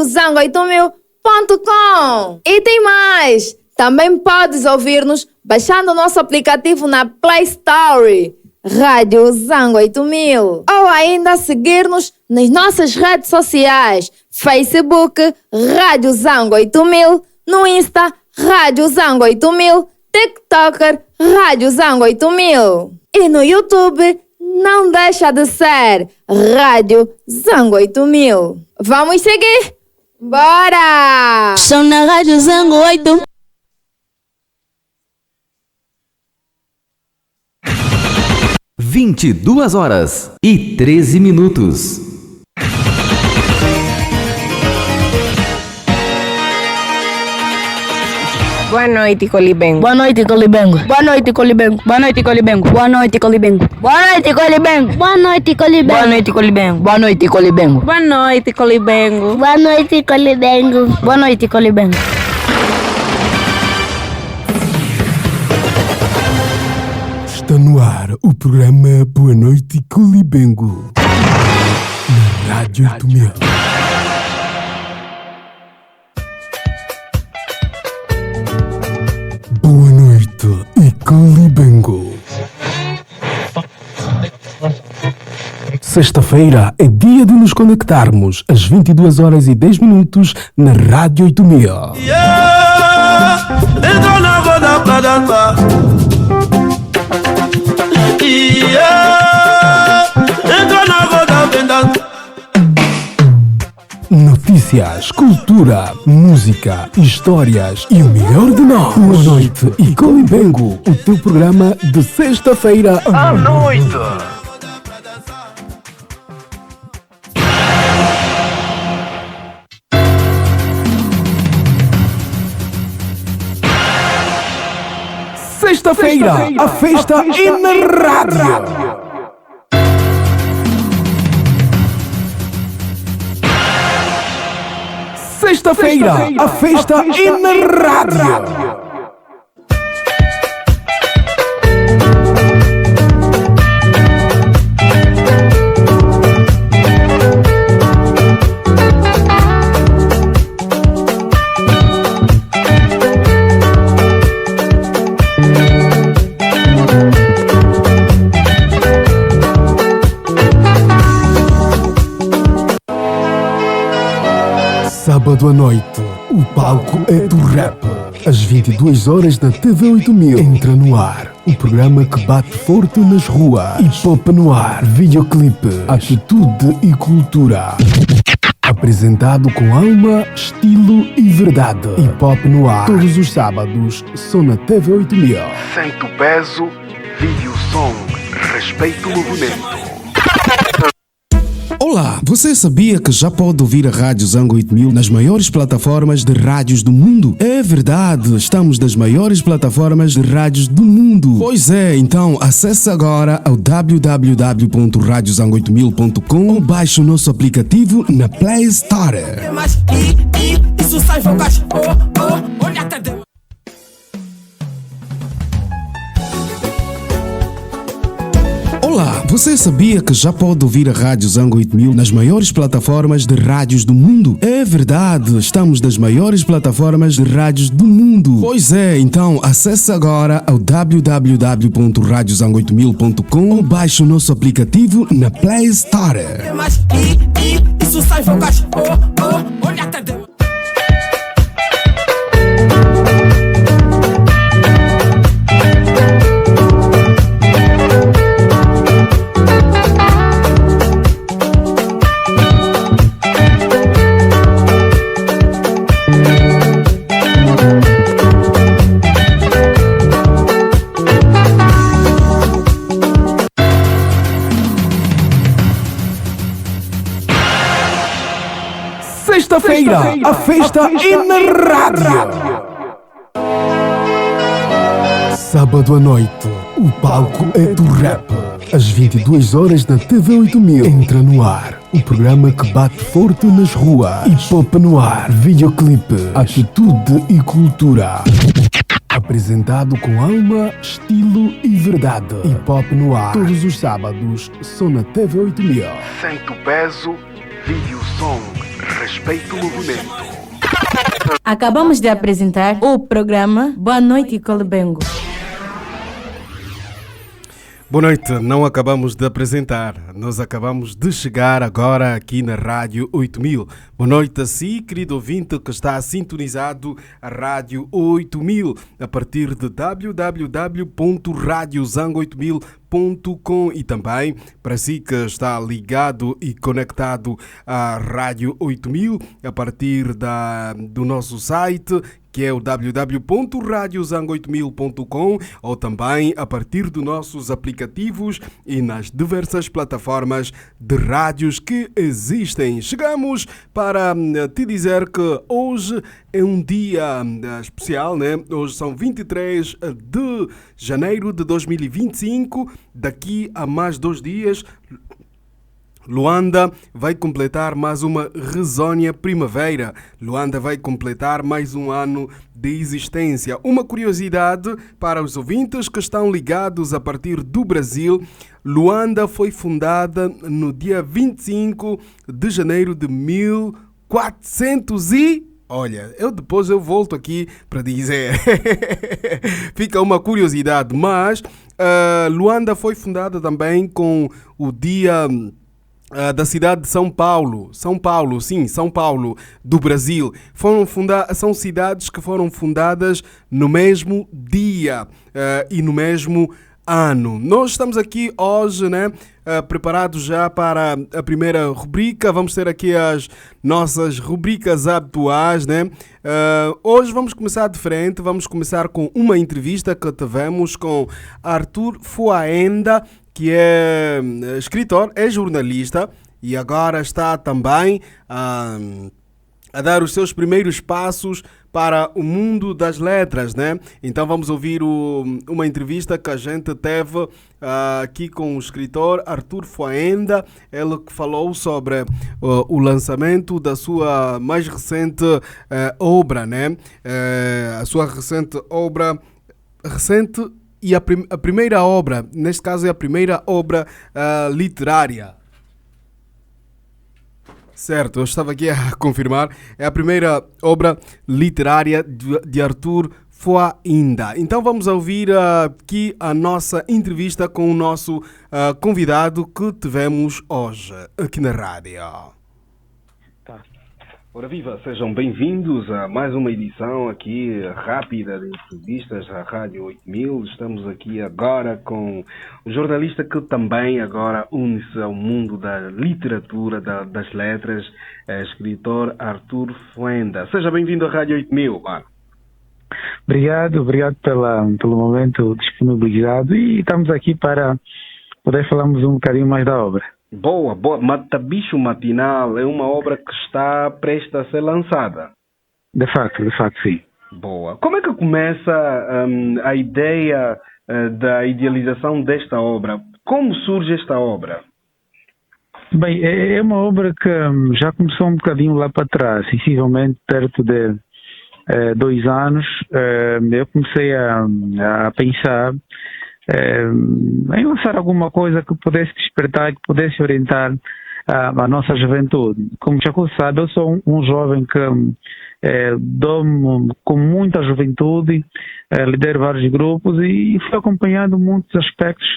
Zango8000.com. E tem mais! Também podes ouvir-nos baixando o nosso aplicativo na Play Store, Rádio Zango 8000. Ou ainda seguir-nos nas nossas redes sociais, Facebook, Rádio Zango 8000, no Insta, Rádio Zango 8000, TikToker, Rádio Zango 8000. E no YouTube, não deixa de ser Rádio Zango 8000. Vamos seguir? Bora! Estou na Rádio Zango 8000. 22h13. Boa noite, Colibengo. Boa noite, Colibengo. Boa noite, Colibengo. Boa noite, Colibengo. Boa noite, Colibengo. Boa noite, Colibengo. Boa noite, Colibengo. Boa noite, Colibengo. Boa noite, Colibengo. Boa noite, Colibengo. Boa noite, Colibengo. Boa noite, Colibengo. Está no ar o programa Boa Noite Colibengo, na Rádio 8000. Boa noite e Colibengo. Sexta-feira é dia de nos conectarmos às 22h10 na Rádio 8000. Entra na roda pra dançar. Entra na roda, vem dançar. Notícias, cultura, música, histórias e o melhor de nós. Boa noite e Colibengo, o teu programa de sexta-feira à noite. Sexta-feira, a festa é na rádio. Sexta-feira, a festa é na rádio. Sábado à noite, o palco é do rap. Às 22h na TV 8000 entra no ar o programa que bate forte nas ruas. Hip Hop no ar, videoclipe, atitude e cultura. Apresentado com alma, estilo e verdade. Hip Hop no ar, todos os sábados, só na TV 8000. Sente o peso, vive o som, respeita o movimento. Olá, você sabia que já pode ouvir a Rádio Zango 8000 nas maiores plataformas de rádios do mundo? É verdade, estamos nas maiores plataformas de rádios do mundo. Pois é, então acesse agora ao www.radiozango8000.com ou baixe o nosso aplicativo na Play Store. Isso sai focas. Olha até Deus. Olá, você sabia que já pode ouvir a Rádio Zango 8000 nas maiores plataformas de rádios do mundo? É verdade, estamos nas maiores plataformas de rádios do mundo. Pois é, então acesse agora ao www.radiozango8000.com ou baixe o nosso aplicativo na Play Store. Isso sai focas. Olha até Deus. Sexta-feira, a festa é na rádio. Sábado à noite, o palco é do rap. Às 22h na TV 8000 entra no ar o programa que bate forte nas ruas. Hip Hop no ar, videoclipe, atitude e cultura. Apresentado com alma, estilo e verdade. Hip Hop no ar, todos os sábados, só na TV 8000. Sente o peso, vive o som, respeita o movimento. Acabamos de apresentar o programa Boa Noite Colibengo. Boa noite, não acabamos de apresentar, nós acabamos de chegar agora aqui na Rádio 8000. Boa noite a si, querido ouvinte que está sintonizado a Rádio 8000 a partir de www.radiozango8000.com e também para si que está ligado e conectado à Rádio 8000 a partir do nosso site, que é o www.radiozango8000.com ou também a partir dos nossos aplicativos e nas diversas plataformas de rádios que existem. Chegamos para te dizer que hoje é um dia especial, né? Hoje são 23 de janeiro de 2025. Daqui a mais 2 dias, Luanda vai completar mais uma Resónia Primavera. Luanda vai completar mais um ano de existência. Uma curiosidade para os ouvintes que estão ligados a partir do Brasil: Luanda foi fundada no dia 25 de janeiro de 1400 e... Olha, depois eu volto aqui para dizer. Fica uma curiosidade, mas Luanda foi fundada também com o dia da cidade de São Paulo, São Paulo do Brasil. São cidades que foram fundadas no mesmo dia e no mesmo ano. Nós estamos aqui hoje, né, preparados já para a primeira rubrica. Vamos ter aqui as nossas rubricas habituais, né? Hoje vamos começar diferente. Vamos começar com uma entrevista que tivemos com Arthur Fuaenda, que é escritor, é jornalista e agora está também a dar os seus primeiros passos para o mundo das letras, né? Então vamos ouvir uma entrevista que a gente teve aqui com o escritor Arthur Fuaenda, ele que falou sobre o lançamento da sua mais recente obra, né? A sua recente obra, e a primeira obra, neste caso é a primeira obra literária. Certo, eu estava aqui a confirmar. É a primeira obra literária de Arthur Fuaenda. Então vamos ouvir aqui a nossa entrevista com o nosso convidado que tivemos hoje aqui na rádio. Ora viva, sejam bem-vindos a mais uma edição aqui rápida de entrevistas à Rádio 8000. Estamos aqui agora com o jornalista que também agora une-se ao mundo da literatura, das letras, escritor Arthur Fuaenda. Seja bem-vindo à Rádio 8000, mano. Obrigado pelo momento disponibilizado e estamos aqui para poder falarmos um bocadinho mais da obra. Boa. Matabicho Matinal é uma obra que está prestes a ser lançada. De facto, sim. Boa. Como é que começa a ideia da idealização desta obra? Como surge esta obra? Bem, é uma obra que já começou um bocadinho lá para trás, sensivelmente perto de 2 anos. Eu comecei a pensar em lançar alguma coisa que pudesse despertar, que pudesse orientar a nossa juventude. Como já sabe, eu sou um jovem que dou-me com muita juventude, lidero vários grupos e fui acompanhando muitos aspectos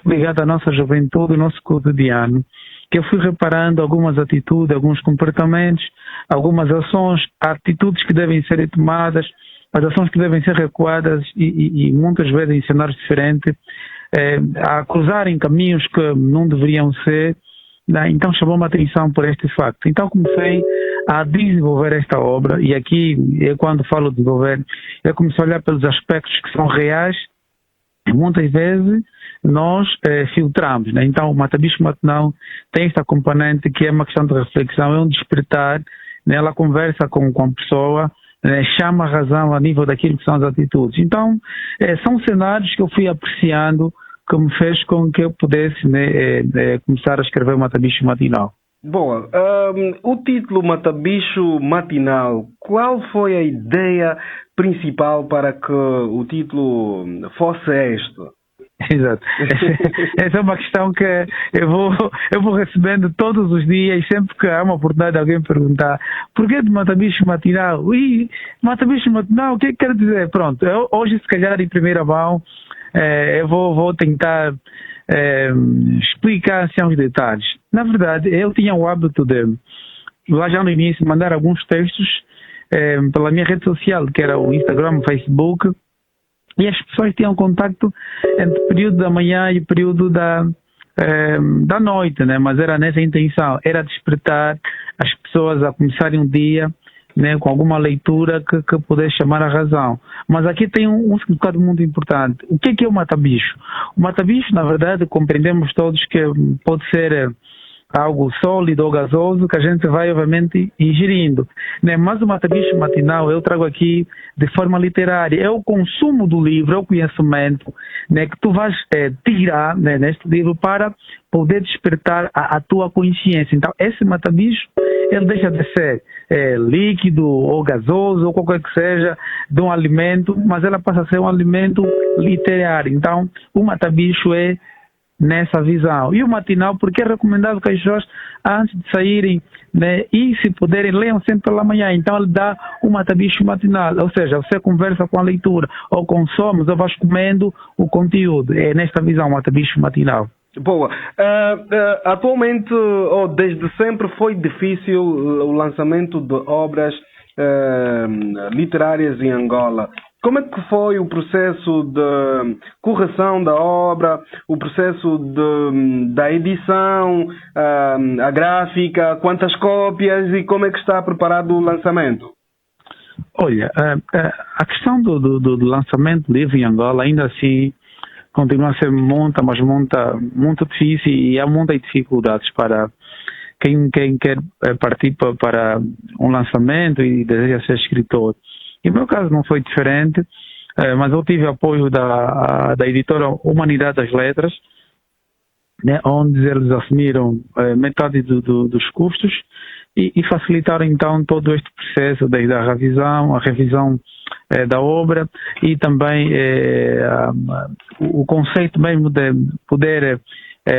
ligados à nossa juventude, ao nosso cotidiano, que eu fui reparando algumas atitudes, alguns comportamentos, algumas ações, atitudes que devem ser tomadas, as ações que devem ser recuadas e muitas vezes em cenários diferentes, a cruzarem caminhos que não deveriam ser. Então chamou-me a atenção por este facto. Então comecei a desenvolver esta obra e aqui, quando falo de desenvolver, eu comecei a olhar pelos aspectos que são reais e muitas vezes nós filtramos, né? Então o Matabicho Matinal tem esta componente que é uma questão de reflexão, é um despertar, né? Ela conversa com a pessoa, chama a razão a nível daquilo que são as atitudes. Então, são cenários que eu fui apreciando que me fez com que eu pudesse começar a escrever o Matabicho Matinal. Boa. O título Matabicho Matinal, qual foi a ideia principal para que o título fosse este? Exato. Essa é uma questão que eu vou recebendo todos os dias, sempre que há uma oportunidade de alguém perguntar por que de mata-bicho matinal? Ui, mata-bicho matinal, o que é que quer dizer? Pronto, hoje se calhar em primeira mão eu vou tentar explicar assim, os detalhes. Na verdade, eu tinha o hábito de, lá já no início, mandar alguns textos pela minha rede social, que era o Instagram, o Facebook, e as pessoas tinham contacto entre o período da manhã e o período da noite, né? Mas era nessa intenção, era despertar as pessoas a começarem um dia, né, com alguma leitura que pudesse chamar a razão. Mas aqui tem um significado muito importante. O que é o mata-bicho? O mata-bicho, na verdade, compreendemos todos que pode ser algo sólido ou gasoso que a gente vai, obviamente, ingerindo, né? Mas o mata-bicho matinal eu trago aqui de forma literária. É o consumo do livro, é o conhecimento, né, que tu vais tirar, né, neste livro para poder despertar a tua consciência. Então, esse mata-bicho, ele deixa de ser líquido ou gasoso ou qualquer que seja de um alimento, mas ela passa a ser um alimento literário. Então, o mata-bicho é nessa visão. E o matinal, porque é recomendado que as pessoas, antes de saírem, né, e se puderem, leiam sempre pela manhã. Então ele dá o mata-bicho matinal, ou seja, você conversa com a leitura, ou consomes, ou vais comendo o conteúdo. É nesta visão o mata-bicho matinal. Boa. Atualmente, ou desde sempre, foi difícil o lançamento de obras literárias em Angola. Como é que foi o processo de correção da obra, o processo da edição, a gráfica, quantas cópias e como é que está preparado o lançamento? Olha, a questão do lançamento do livro em Angola ainda assim continua a ser muito difícil e há muitas dificuldades para quem quer partir para um lançamento e deseja ser escritor. Em meu caso não foi diferente, mas eu tive apoio da editora Humanidade das Letras, né, onde eles assumiram metade dos custos e facilitaram então todo este processo desde a revisão da obra e também o conceito mesmo de poder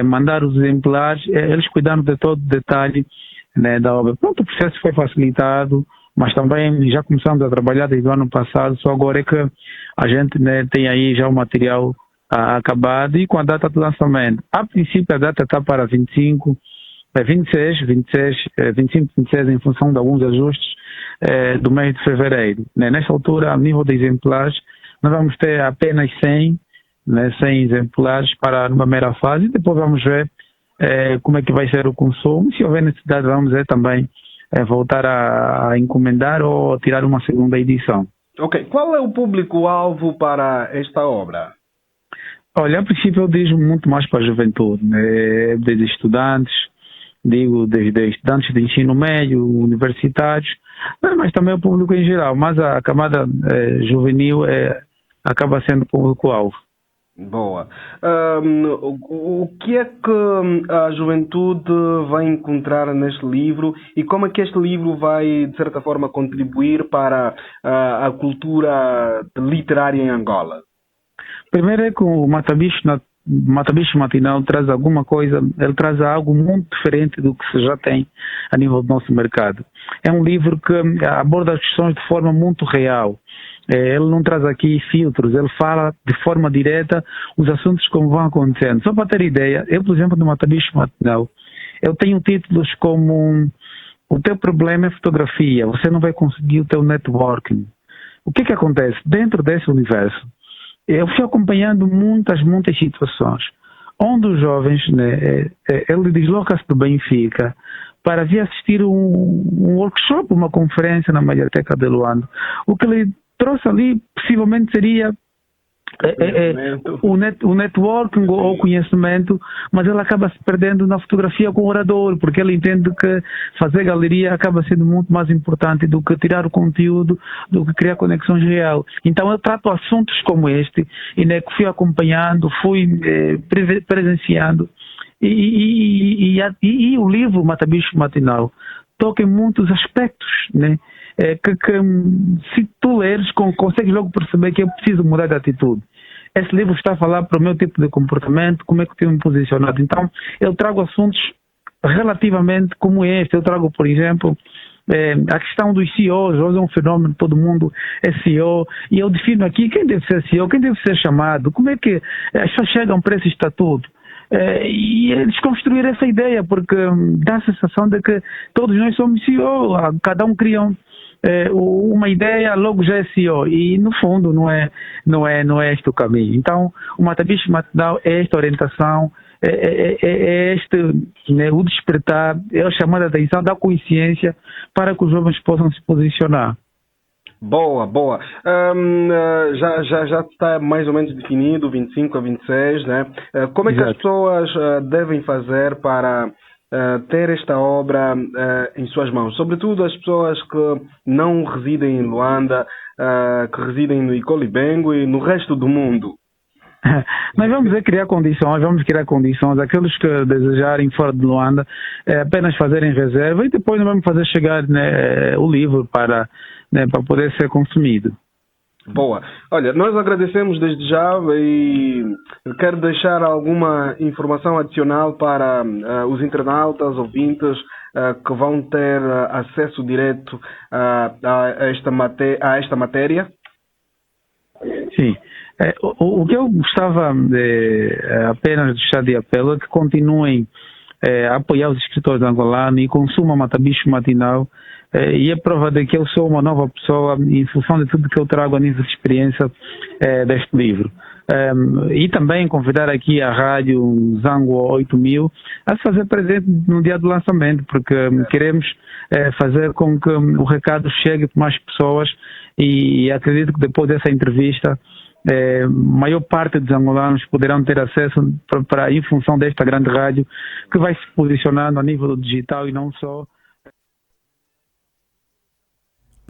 mandar os exemplares, eles cuidaram de todo o detalhe, né, da obra. Pronto, o processo foi facilitado, mas também já começamos a trabalhar desde o ano passado, só agora é que a gente, né, tem aí já o material acabado e com a data de lançamento. A princípio a data está para 25, 26 em função de alguns ajustes do mês de fevereiro. Né? Nesta altura, a nível de exemplares, nós vamos ter apenas 100, né, 100 exemplares para uma primeira fase e depois vamos ver como é que vai ser o consumo. Se houver necessidade, vamos ver também voltar a encomendar ou tirar uma segunda edição. Ok. Qual é o público-alvo para esta obra? Olha, a princípio eu digo muito mais para a juventude, né? Desde estudantes, desde estudantes de ensino médio, universitários, mas também o público em geral, mas a camada juvenil acaba sendo público-alvo. Boa. O que é que a juventude vai encontrar neste livro e como é que este livro vai, de certa forma, contribuir para a cultura literária em Angola? Primeiro é que o Mata-Bicho Matinal traz alguma coisa, ele traz algo muito diferente do que se já tem a nível do nosso mercado. É um livro que aborda as questões de forma muito real. Ele não traz aqui filtros, ele fala de forma direta os assuntos como vão acontecendo. Só para ter ideia, eu, por exemplo, no Mata-Bicho Matinal, eu tenho títulos como o teu problema é fotografia, você não vai conseguir o teu networking. O que acontece? Dentro desse universo, eu fui acompanhando muitas situações, onde os jovens, né, ele desloca-se do Benfica para vir assistir um workshop, uma conferência na Mediateca de Luanda. O que ele trouxe ali possivelmente seria o networking ou o conhecimento, mas ele acaba se perdendo na fotografia com o orador, porque ele entende que fazer galeria acaba sendo muito mais importante do que tirar o conteúdo, do que criar conexões reais. Então eu trato assuntos como este e, né, que fui acompanhando, fui presenciando e o livro Mata-Bicho Matinal toca em muitos aspectos, né? Que se tu leres, consegues logo perceber que eu preciso mudar de atitude. esse livro está a falar para o meu tipo de comportamento, como é que eu tenho me posicionado. Então, eu trago assuntos relativamente como este. Eu trago, por exemplo, a questão dos CEOs. Hoje é um fenômeno, todo mundo é CEO, e eu defino aqui quem deve ser CEO, quem deve ser chamado, como é que as pessoas chegam para esse estatuto. E desconstruir essa ideia, porque dá a sensação de que todos nós somos CEO, cada um cria uma ideia, logo já é CEO, e no fundo não é este o caminho. Então, o Matabicho Matinal é esta orientação, é este, né, o despertar, é a chamada de atenção da consciência para que os jovens possam se posicionar. Boa. Já está mais ou menos definido, 25 a 26, né? Como é que as pessoas devem fazer para ter esta obra em suas mãos? Sobretudo as pessoas que não residem em Luanda, que residem no Icolibengo e no resto do mundo. Nós vamos criar condições, aqueles que desejarem fora de Luanda, apenas fazerem reserva, e depois nós vamos fazer chegar, né, o livro para poder ser consumido. Boa. Olha, nós agradecemos desde já e quero deixar alguma informação adicional para os internautas, ouvintes, que vão ter acesso direto a esta matéria? Sim. O que eu gostava apenas de deixar de apelo é que continuem a apoiar os escritores angolanos e consumam Matabicho Matinal, e é prova de que eu sou uma nova pessoa em função de tudo que eu trago a nível de experiência deste livro. E também convidar aqui a rádio Zango 8000 a se fazer presente no dia do lançamento, porque queremos fazer com que o recado chegue para mais pessoas, e acredito que depois dessa entrevista maior parte dos angolanos poderão ter acesso em função desta grande rádio que vai se posicionando a nível digital e não só.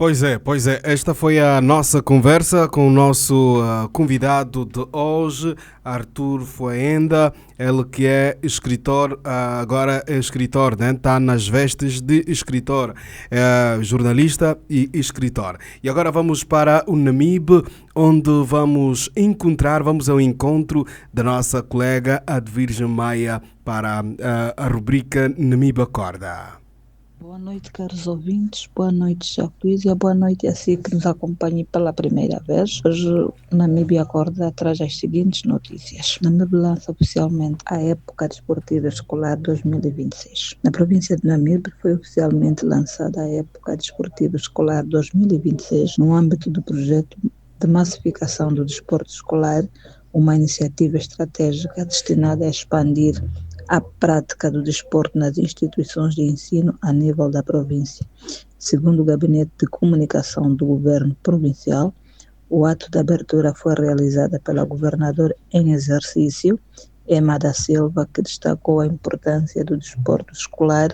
Pois é. Esta foi a nossa conversa com o nosso convidado de hoje, Arthur Foenda. Ele que é escritor, agora é escritor, né? Está nas vestes de escritor, jornalista e escritor. E agora vamos para o Namibe, onde vamos ao encontro da nossa colega Advirgem Maia para a rubrica Namibe Acorda. Boa noite, caros ouvintes. Boa noite, Jacquizia. Boa noite a si que nos acompanhe pela primeira vez. Hoje, Namíbia Acorda traz as seguintes notícias. Namíbia lança oficialmente a época desportiva escolar 2026. Na província de Namibe foi oficialmente lançada a época desportiva escolar 2026 no âmbito do projeto de massificação do desporto escolar, uma iniciativa estratégica destinada a expandir a prática do desporto nas instituições de ensino a nível da província. Segundo o Gabinete de Comunicação do Governo Provincial, o ato de abertura foi realizado pela governadora em exercício, Emma da Silva, que destacou a importância do desporto escolar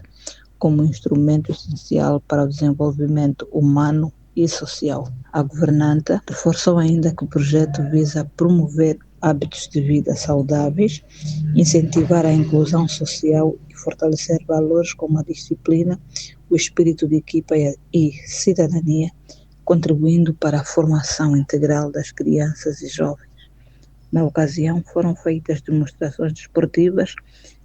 como instrumento essencial para o desenvolvimento humano e social. A governanta reforçou ainda que o projeto visa promover hábitos de vida saudáveis, incentivar a inclusão social e fortalecer valores como a disciplina, o espírito de equipa e cidadania, contribuindo para a formação integral das crianças e jovens. Na ocasião, foram feitas demonstrações desportivas,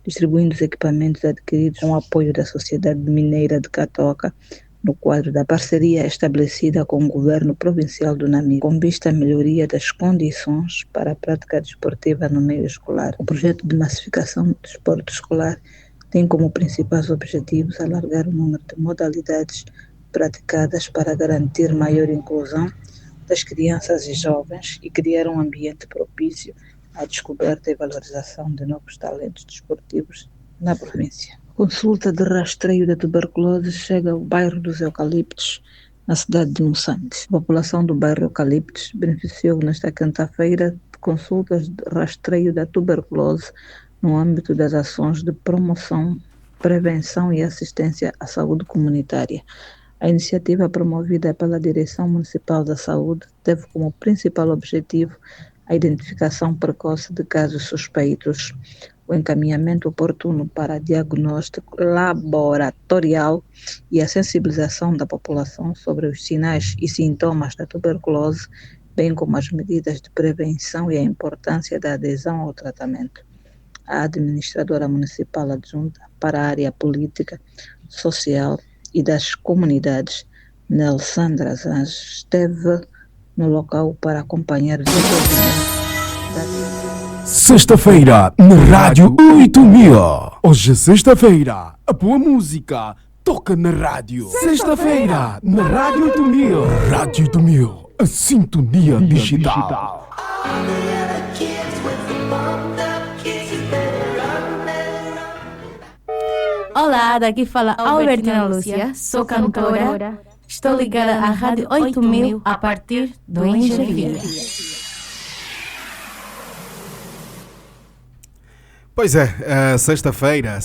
distribuindo os equipamentos adquiridos com o apoio da Sociedade Mineira de Catoca, no quadro da parceria estabelecida com o Governo Provincial do Namibe, com vista à melhoria das condições para a prática desportiva no meio escolar. O projeto de massificação do desporto escolar tem como principais objetivos alargar o número de modalidades praticadas para garantir maior inclusão das crianças e jovens e criar um ambiente propício à descoberta e valorização de novos talentos desportivos na província. Consulta de rastreio da tuberculose chega ao bairro dos Eucaliptos, na cidade de Moçambique. A população do bairro Eucaliptos beneficiou nesta quinta-feira de consultas de rastreio da tuberculose no âmbito das ações de promoção, prevenção e assistência à saúde comunitária. A iniciativa promovida pela Direção Municipal da Saúde teve como principal objetivo a identificação precoce de casos suspeitos, o encaminhamento oportuno para diagnóstico laboratorial e a sensibilização da população sobre os sinais e sintomas da tuberculose, bem como as medidas de prevenção e a importância da adesão ao tratamento. A administradora municipal adjunta para a área política, social e das comunidades, Nelsandra Zange, esteve no local para acompanhar o desenvolvimento. Sexta-feira, na Rádio 8000. Hoje é sexta-feira, a boa música toca na rádio. Sexta-feira, na Rádio 8000. Rádio 8000, a sintonia digital. Olá, daqui fala Albertina Lúcia, sou cantora, estou ligada à Rádio 8000 a partir do Engenharia. Pois é, sexta-feira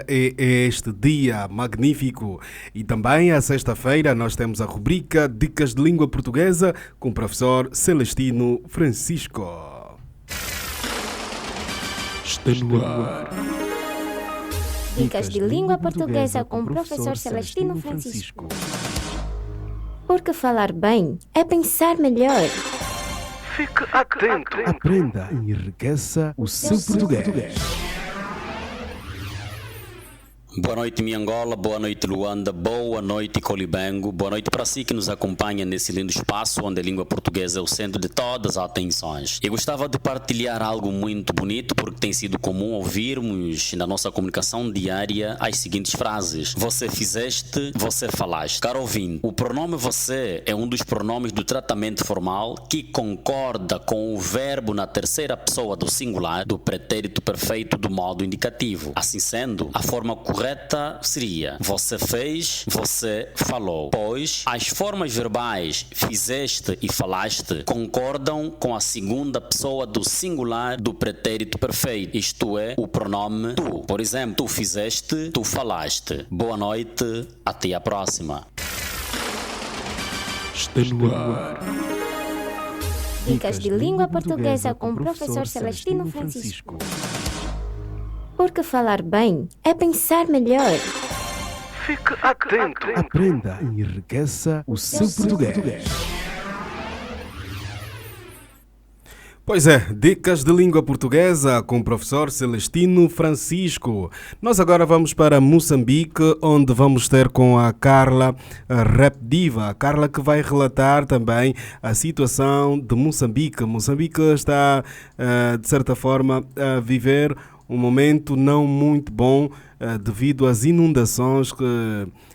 é este dia magnífico e também a sexta-feira nós temos a rubrica Dicas de Língua Portuguesa com o professor Celestino Francisco. Está no ar. Dicas de Língua Portuguesa com o professor Celestino Francisco. Porque falar bem é pensar melhor. Fique atento. Aprenda e enriqueça o seu português. Boa noite, minha Angola, boa noite, Luanda, boa noite, Colibengo, boa noite para si que nos acompanha nesse lindo espaço onde a língua portuguesa é o centro de todas as atenções. Eu gostava de partilhar algo muito bonito porque tem sido comum ouvirmos na nossa comunicação diária as seguintes frases: você fizeste, você falaste. Caro ouvinte, o pronome você é um dos pronomes do tratamento formal que concorda com o verbo na terceira pessoa do singular do pretérito perfeito do modo indicativo. Assim sendo, a forma correta seria você fez, você falou, pois as formas verbais fizeste e falaste concordam com a segunda pessoa do singular do pretérito perfeito, isto é, o pronome tu. Por exemplo, tu fizeste, tu falaste. Boa noite, até a próxima. Está no ar. Dicas de Língua Portuguesa com o professor Celestino Francisco. Porque falar bem é pensar melhor. Fique atento. Aprenda e enriqueça o seu português. Pois é, Dicas de Língua Portuguesa com o professor Celestino Francisco. Nós agora vamos para Moçambique, onde vamos ter com a Carla Rap Diva. A Carla que vai relatar também a situação de Moçambique. Moçambique está, de certa forma, a viver um momento não muito bom devido às inundações que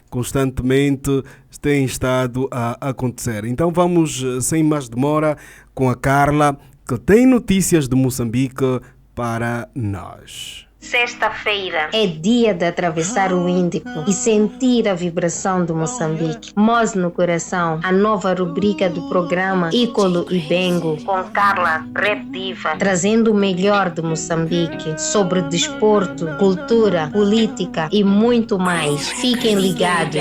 constantemente têm estado a acontecer. Então vamos, sem mais demora, com a Carla, que tem notícias de Moçambique para nós. Sexta-feira é dia de atravessar o Índico e sentir a vibração do Moçambique. Moz no coração, a nova rubrica do programa Icolo e Bengo, com Carla Rap Diva, trazendo o melhor de Moçambique sobre desporto, cultura, política e muito mais. Fiquem ligados.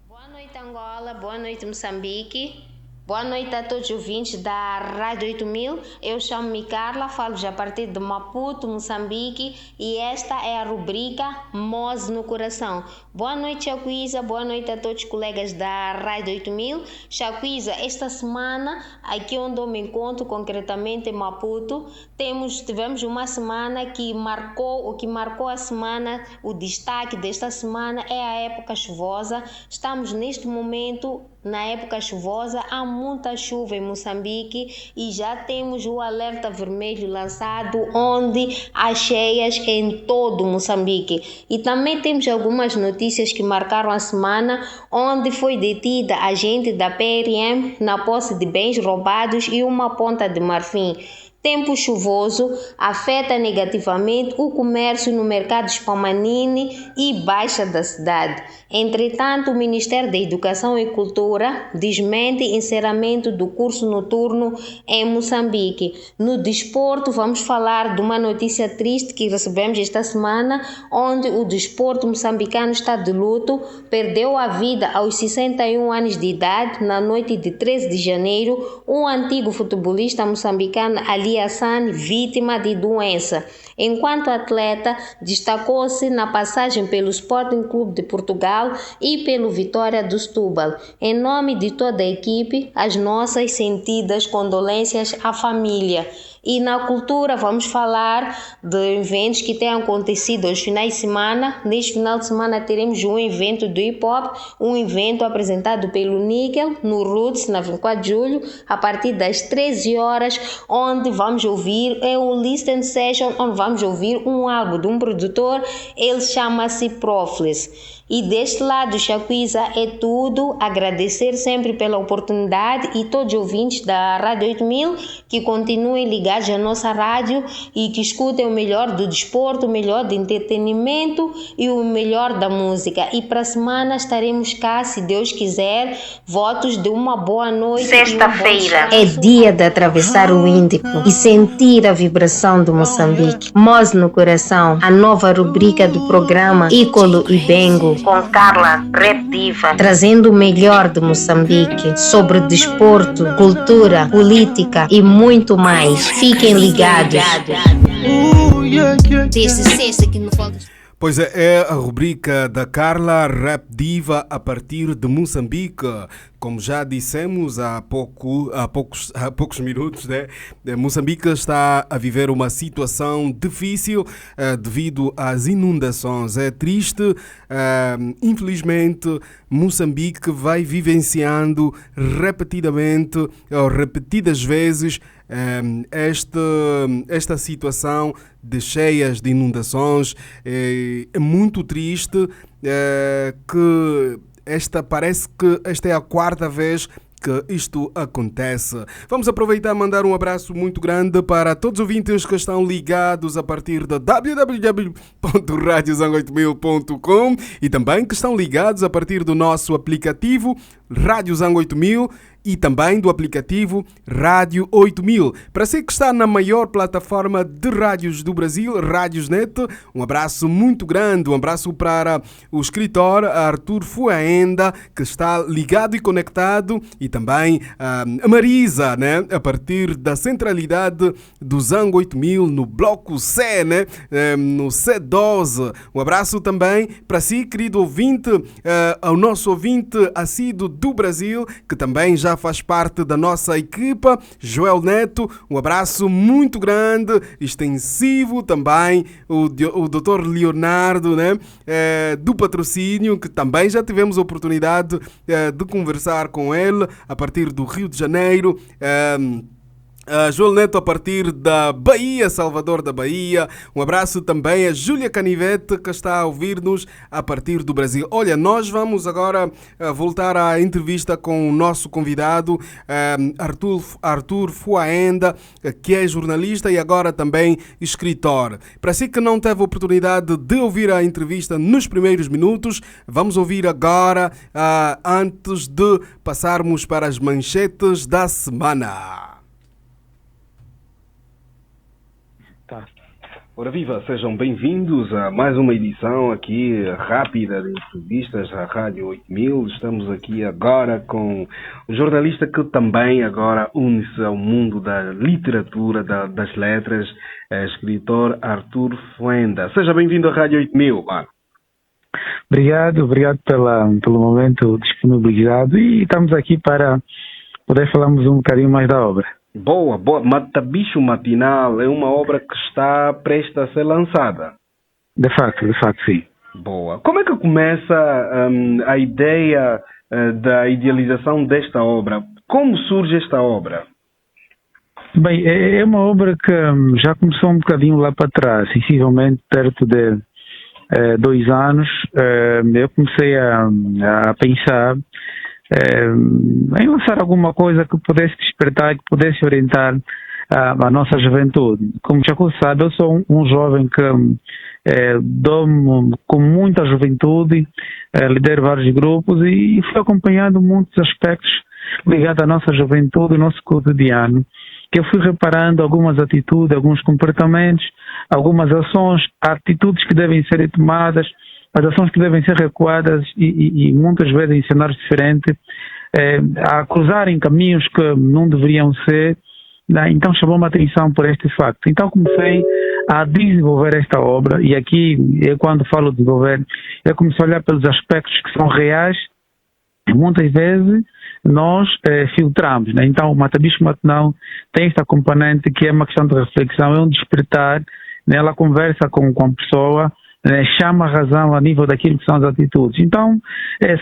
Boa noite, Angola. Boa noite, Moçambique. Boa noite a todos os ouvintes da Rádio 8000. Eu chamo-me Carla, falo já a partir de Maputo, Moçambique, e esta é a rubrica Moz no Coração. Boa noite, Chacuísa. Boa noite a todos os colegas da Rádio 8000. Chacuísa, esta semana, aqui onde eu me encontro, concretamente em Maputo, tivemos uma semana que marcou a semana, o destaque desta semana é a época chuvosa. Estamos neste momento na época chuvosa, há muita chuva em Moçambique e já temos o alerta vermelho lançado, onde há cheias em todo Moçambique. E também temos algumas notícias que marcaram a semana, onde foi detida agente da PRM na posse de bens roubados e uma ponta de marfim. Tempo chuvoso afeta negativamente o comércio no mercado Spamanini e Baixa da cidade. Entretanto, o Ministério da Educação e Cultura desmente encerramento do curso noturno em Moçambique. No desporto, vamos falar de uma notícia triste que recebemos esta semana, onde o desporto moçambicano está de luto, perdeu a vida aos 61 anos de idade, na noite de 13 de janeiro, um antigo futebolista moçambicano, Ali Hassan, vítima de doença. Enquanto atleta, destacou-se na passagem pelo Sporting Clube de Portugal e pelo Vitória do Setúbal. Em nome de toda a equipe, as nossas sentidas condolências à família. E na cultura vamos falar de eventos que têm acontecido aos finais de semana. Neste final de semana teremos um evento do hip hop, um evento apresentado pelo Níquel no Roots, na 24 de julho, a partir das 13 horas, onde vamos ouvir, é um listen session, onde vamos ouvir um álbum de um produtor, ele chama-se Profles. E deste lado, Chacuíza, é tudo. Agradecer sempre pela oportunidade e todos os ouvintes da Rádio 8000 que continuem ligados à nossa rádio e que escutem o melhor do desporto, o melhor do entretenimento e o melhor da música. E para a semana estaremos cá, se Deus quiser. Votos de uma boa noite. Sexta-feira é dia de atravessar o Índico e sentir a vibração do Moçambique. Moz no coração, a nova rubrica do programa Icolo e Bengo, com Carla, Rap Diva, trazendo o melhor de Moçambique sobre desporto, cultura, política e muito mais. Fiquem ligados. Pois é a rubrica da Carla, Rap Diva, a partir de Moçambique. Como já dissemos há poucos minutos, né? Moçambique está a viver uma situação difícil devido às inundações. É triste, infelizmente, Moçambique vai vivenciando repetidas vezes esta situação de cheias, de inundações. É muito triste que parece que esta é a quarta vez que isto acontece. Vamos aproveitar e mandar um abraço muito grande para todos os ouvintes que estão ligados a partir da www.radiozango8000.com e também que estão ligados a partir do nosso aplicativo Rádio Zango 8000 e também do aplicativo Rádio 8000. Para si que está na maior plataforma de rádios do Brasil, Rádiosnet, um abraço muito grande, um abraço para o escritor Arthur Fuaenda, que está ligado e conectado, e também a Marisa, né, a partir da centralidade do Zango 8000, no bloco C, né, no C12. Um abraço também para si, querido ouvinte, ao nosso ouvinte assíduo do Brasil, que também já faz parte da nossa equipa, Joel Neto, um abraço muito grande, extensivo também, o Dr. Leonardo, né, do Patrocínio, que também já tivemos a oportunidade de conversar com ele a partir do Rio de Janeiro. Joel Neto a partir da Bahia, Salvador da Bahia. Um abraço também a Júlia Canivete, que está a ouvir-nos a partir do Brasil. Olha, nós vamos agora voltar à entrevista com o nosso convidado, Arthur Fuaenda, que é jornalista e agora também escritor. Para si que não teve a oportunidade de ouvir a entrevista nos primeiros minutos, vamos ouvir agora, antes de passarmos para as manchetes da semana. Ora viva, sejam bem-vindos a mais uma edição aqui rápida de entrevistas à Rádio 8000. Estamos aqui agora com o jornalista que também agora une-se ao mundo da literatura, das letras, escritor Arthur Fuaenda. Seja bem-vindo à Rádio 8000, mano. Obrigado pelo momento disponibilizado e estamos aqui para poder falarmos um bocadinho mais da obra. Boa. Matabicho Matinal é uma obra que está prestes a ser lançada. De facto, sim. Boa. Como é que começa a ideia da idealização desta obra? Como surge esta obra? Bem, é uma obra que já começou um bocadinho lá para trás, sensivelmente perto de 2 anos. Eu comecei a pensar em lançar alguma coisa que pudesse despertar, que pudesse orientar a nossa juventude. Como já sabe, eu sou um jovem que dou com muita juventude, lidero vários grupos e fui acompanhando muitos aspectos ligados à nossa juventude, ao nosso cotidiano, que eu fui reparando algumas atitudes, alguns comportamentos, algumas ações, atitudes que devem ser tomadas, as ações que devem ser recuadas e muitas vezes em cenários diferentes, a cruzarem caminhos que não deveriam ser. Então chamou-me a atenção por este facto. Então comecei a desenvolver esta obra, e aqui, quando falo de desenvolver, eu comecei a olhar pelos aspectos que são reais, e muitas vezes nós filtramos, né? Então, o Matabicho Matinal tem esta componente que é uma questão de reflexão, é um despertar, né? Ela conversa com a pessoa, chama a razão a nível daquilo que são as atitudes. Então,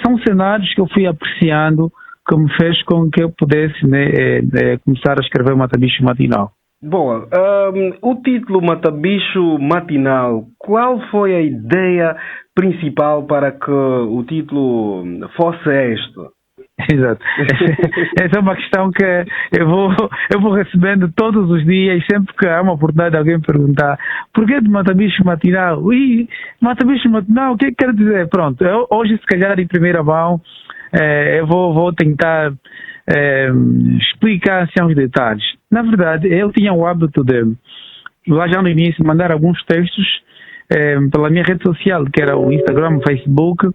são cenários que eu fui apreciando, que me fez com que eu pudesse, né, começar a escrever o Matabicho Matinal. Boa. O título Matabicho Matinal, qual foi a ideia principal para que o título fosse este? Exato. Essa é uma questão que eu vou recebendo todos os dias, sempre que há uma oportunidade de alguém perguntar por que de Matabicho Matinal? Matabicho Matinal, o que quer dizer? Pronto, hoje se calhar em primeira mão eu vou tentar explicar assim, os detalhes. Na verdade, eu tinha o hábito de, lá já no início, mandar alguns textos pela minha rede social, que era o Instagram, o Facebook,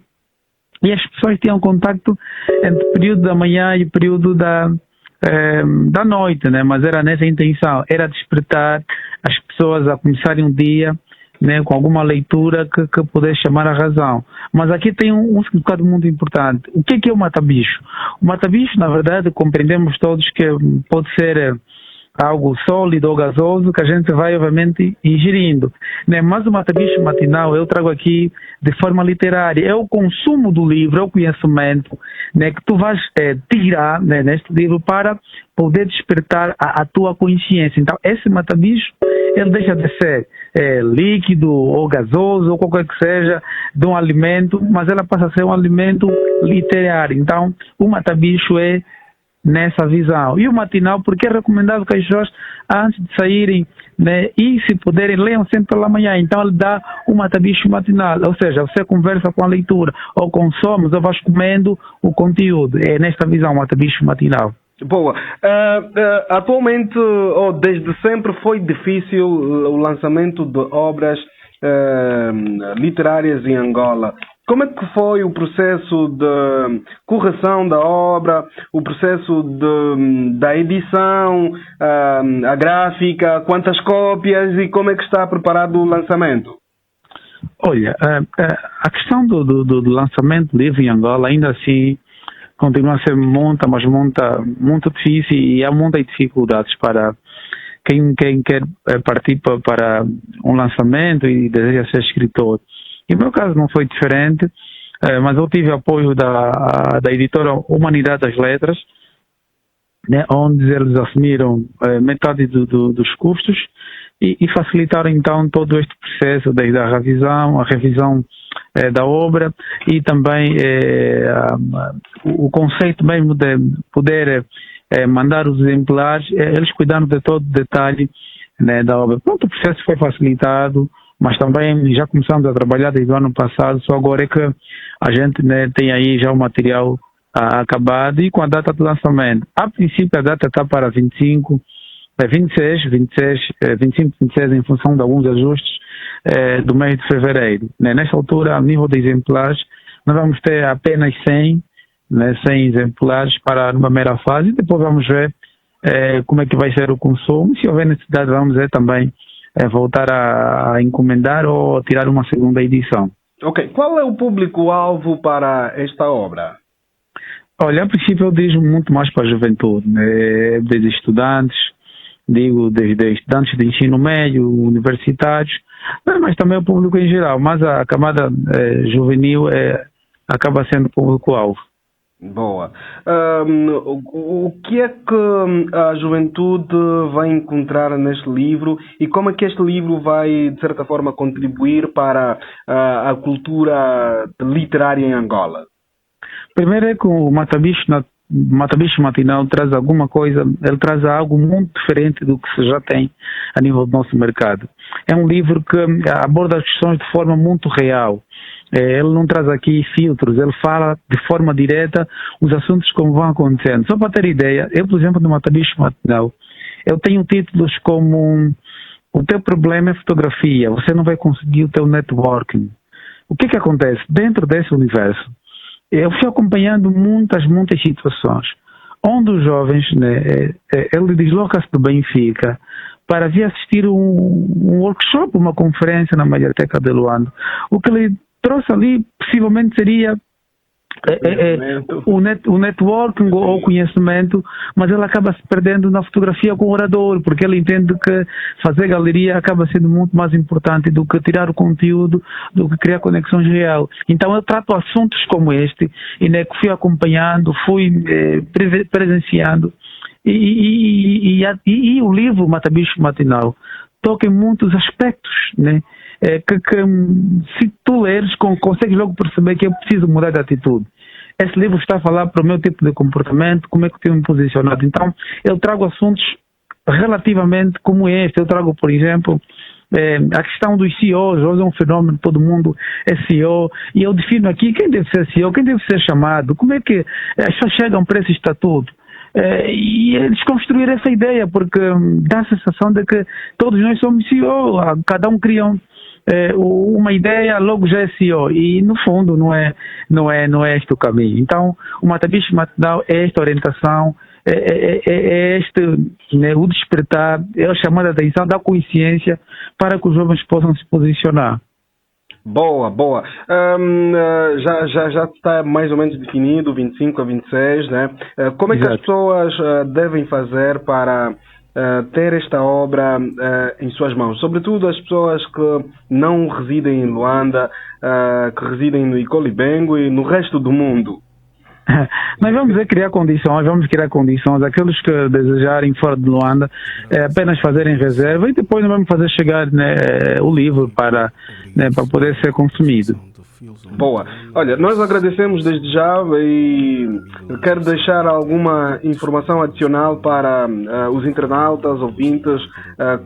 e as pessoas tinham contacto entre o período da manhã e o período da noite, né? Mas era nessa intenção, era despertar as pessoas a começarem um dia, né, com alguma leitura que pudesse chamar a razão. Mas aqui tem um significado muito importante. O que é o matabicho? O matabicho, na verdade, compreendemos todos que pode ser algo sólido ou gasoso que a gente vai, obviamente, ingerindo, né? Mas o Matabicho Matinal eu trago aqui de forma literária. É o consumo do livro, é o conhecimento, né, que tu vais tirar, né, neste livro para poder despertar a tua consciência. Então, esse Matabicho, ele deixa de ser líquido ou gasoso ou qualquer que seja de um alimento, mas ela passa a ser um alimento literário. Então, o Matabicho é nessa visão. E o matinal, porque é recomendado que as pessoas, antes de saírem, né, e se puderem, leiam sempre pela manhã. Então ele dá o Matabicho Matinal, ou seja, você conversa com a leitura, ou consomes, ou vais comendo o conteúdo. É nesta visão o Matabicho Matinal. Boa. Atualmente, ou desde sempre, foi difícil o lançamento de obras literárias em Angola. Como é que foi o processo de correção da obra, o processo da edição, a gráfica, quantas cópias e como é que está preparado o lançamento? Olha, a questão do lançamento do livro em Angola ainda assim continua a ser muito difícil e há muitas dificuldades para quem quer partir para um lançamento e deseja ser escritor. Em meu caso não foi diferente, mas eu tive apoio da editora Humanidade das Letras, né, onde eles assumiram metade dos custos e facilitaram então todo este processo, desde a revisão da obra e também o conceito mesmo de poder mandar os exemplares, eles cuidaram de todo o detalhe, né, da obra. Pronto, o processo foi facilitado, mas também já começamos a trabalhar desde o ano passado, só agora é que a gente, né, tem aí já o material acabado e com a data de lançamento. A princípio a data está para 25, 26 em função de alguns ajustes do mês de fevereiro. Né? Nesta altura, a nível de exemplares, nós vamos ter apenas 100, né, 100 exemplares para uma primeira fase e depois vamos ver como é que vai ser o consumo. Se houver necessidade, vamos ver também voltar a encomendar ou tirar uma segunda edição. Ok. Qual é o público-alvo para esta obra? Olha, a princípio eu digo muito mais para a juventude, né? Desde estudantes, desde estudantes de ensino médio, universitários, mas também o público em geral, mas a camada juvenil acaba sendo público-alvo. Boa. O que é que a juventude vai encontrar neste livro e como é que este livro vai, de certa forma, contribuir para a cultura literária em Angola? Primeiro é que o Matabicho Matinal traz alguma coisa, ele traz algo muito diferente do que se já tem a nível do nosso mercado. É um livro que aborda as questões de forma muito real. Ele não traz aqui filtros, ele fala de forma direta os assuntos como vão acontecendo. Só para ter ideia, eu, por exemplo, no Matabicho Matinal, eu tenho títulos como o teu problema é fotografia, você não vai conseguir o teu networking. O que acontece? Dentro desse universo, eu fui acompanhando muitas situações, onde os jovens, né, ele desloca-se do Benfica para vir assistir um workshop, uma conferência na Mediateca de Luanda. O que ele trouxe ali possivelmente seria o networking ou o conhecimento, mas ele acaba se perdendo na fotografia com o orador, porque ele entende que fazer galeria acaba sendo muito mais importante do que tirar o conteúdo, do que criar conexões reais. Então eu trato assuntos como este, e né, que fui acompanhando, fui presenciando, e o livro Matabicho Matinal toca em muitos aspectos, né? Que se tu leres, consegues logo perceber que eu preciso mudar de atitude. Esse livro está a falar para o meu tipo de comportamento, como é que eu tenho me posicionado. Então, eu trago assuntos relativamente como este. Eu trago, por exemplo, a questão dos CEOs. Hoje é um fenômeno, todo mundo é CEO, e eu defino aqui quem deve ser CEO, quem deve ser chamado, como é que as pessoas chegam para esse estatuto. E desconstruir essa ideia, porque dá a sensação de que todos nós somos CEO, cada um cria uma ideia, logo já é CEO, e no fundo não é este o caminho. Então o Matabicho Matinal é esta orientação, é este, né, o despertar, é a chamada de atenção da consciência para que os jovens possam se posicionar. Boa. Já está mais ou menos definido, 25 a 26, né? Como é que as pessoas devem fazer para ter esta obra em suas mãos? Sobretudo as pessoas que não residem em Luanda, que residem no Icolibengo e no resto do mundo. Nós vamos criar condições, aqueles que desejarem fora de Luanda, apenas fazerem reserva, e depois nós vamos fazer chegar, né, o livro para poder ser consumido. Boa. Olha, nós agradecemos desde já, e quero deixar alguma informação adicional para os internautas, ouvintes,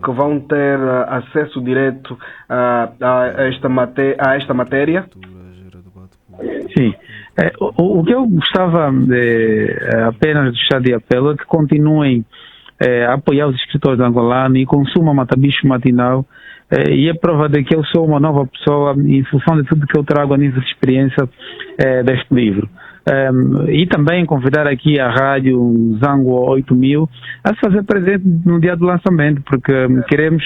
que vão ter acesso direto a esta matéria? Sim. O que eu gostava apenas de deixar de apelo é que continuem a apoiar os escritores angolanos e consumam Matabicho Matinal, e é prova de que eu sou uma nova pessoa em função de tudo que eu trago a nível de experiência deste livro. E também convidar aqui a rádio Zango 8000 a se fazer presente no dia do lançamento, porque queremos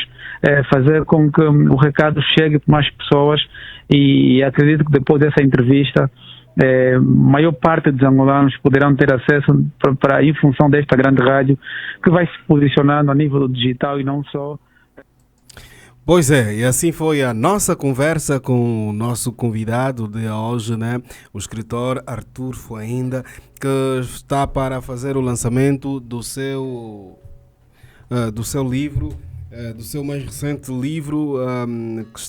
fazer com que o recado chegue para mais pessoas, e acredito que depois dessa entrevista maior parte dos angolanos poderão ter acesso em função desta grande rádio que vai se posicionando a nível digital e não só. Pois é, e assim foi a nossa conversa com o nosso convidado de hoje, né? O escritor Arthur Fuainda, que está para fazer o lançamento do seu livro, do seu mais recente livro, que